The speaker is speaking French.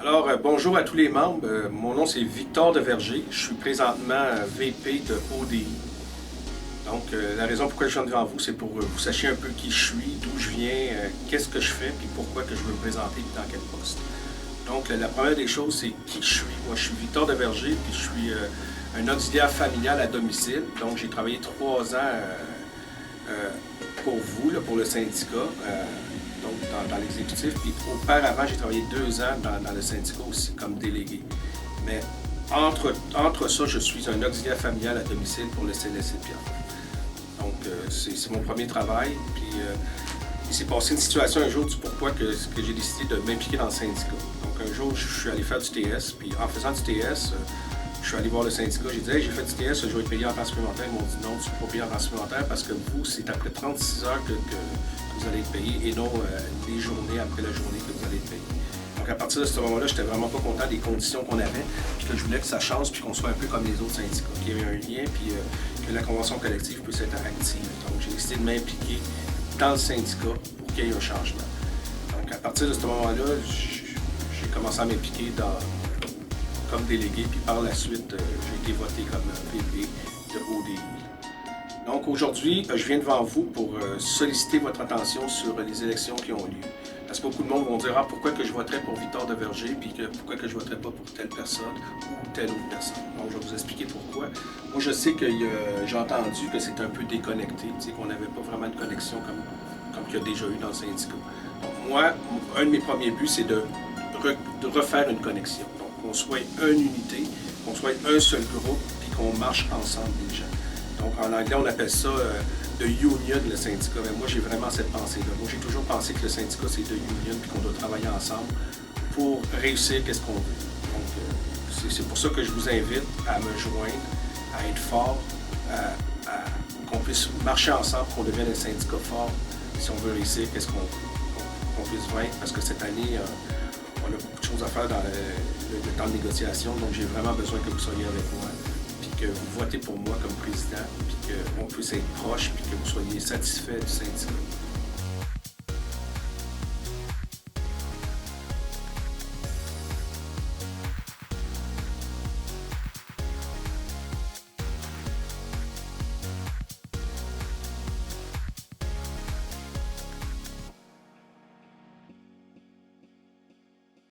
Alors, bonjour à tous les membres. Mon nom, c'est Victor Deverger. Je suis présentement VP de ODI. Donc, la raison pourquoi je viens devant vous, c'est pour que vous sachiez un peu qui je suis, d'où je viens, qu'est-ce que je fais, puis pourquoi que je veux me présenter, puis dans quel poste. Donc, la première des choses, c'est qui je suis. Moi, je suis Victor Deverger, puis je suis un auxiliaire familial à domicile. Donc, j'ai travaillé 3 ans pour vous, là, pour le syndicat. Donc dans l'exécutif. Puis auparavant, j'ai travaillé 2 ans dans le syndicat aussi comme délégué. Mais entre ça, je suis un auxiliaire familial à domicile pour le CLSC de Pierrefonds. Donc c'est mon premier travail. Puis il s'est passé une situation un jour du pourquoi que j'ai décidé de m'impliquer dans le syndicat. Donc un jour, je suis allé faire du TS. Puis en faisant du TS, je suis allé voir le syndicat. J'ai dit hey, j'ai fait du TS, je vais être payé en temps supplémentaire. Ils m'ont dit non, tu ne peux pas payer en temps supplémentaire parce que vous, c'est après 36 heures que vous allez être payé et non les journées après la journée que vous allez être payé. Donc à partir de ce moment-là, j'étais vraiment pas content des conditions qu'on avait, puis que je voulais que ça change, puis qu'on soit un peu comme les autres syndicats, qu'il y ait un lien, puis que la convention collective puisse être active. Donc j'ai décidé de m'impliquer dans le syndicat pour qu'il y ait un changement. Donc à partir de ce moment-là, j'ai commencé à m'impliquer comme délégué, puis par la suite, j'ai été voté comme VP de ODI. Donc aujourd'hui, je viens devant vous pour solliciter votre attention sur les élections qui ont lieu. Parce que beaucoup de monde vont dire pourquoi que je voterais pour Victor Deverger, puis pourquoi que je voterais pas pour telle personne ou telle autre personne. Donc je vais vous expliquer pourquoi. Moi je sais que j'ai entendu que c'est un peu déconnecté, qu'on n'avait pas vraiment de connexion comme qu'il y a déjà eu dans le syndicat. Donc moi, un de mes premiers buts, c'est de refaire une connexion. Donc qu'on soit une unité, qu'on soit un seul groupe, puis qu'on marche ensemble les gens. Donc, en anglais, on appelle ça the union, le syndicat. Mais moi, j'ai vraiment cette pensée-là. Moi, j'ai toujours pensé que le syndicat, c'est the union, puis qu'on doit travailler ensemble pour réussir qu'est-ce qu'on veut. Donc, c'est pour ça que je vous invite à me joindre, à être fort, qu'on puisse marcher ensemble, qu'on devienne un syndicat fort, si on veut réussir qu'est-ce qu'on puisse vaincre. Parce que cette année, on a beaucoup de choses à faire dans le temps de négociation. Donc, j'ai vraiment besoin que vous soyez avec moi. Que vous votez pour moi comme président, puis qu'on puisse être proche, puis que vous soyez satisfait du syndicat.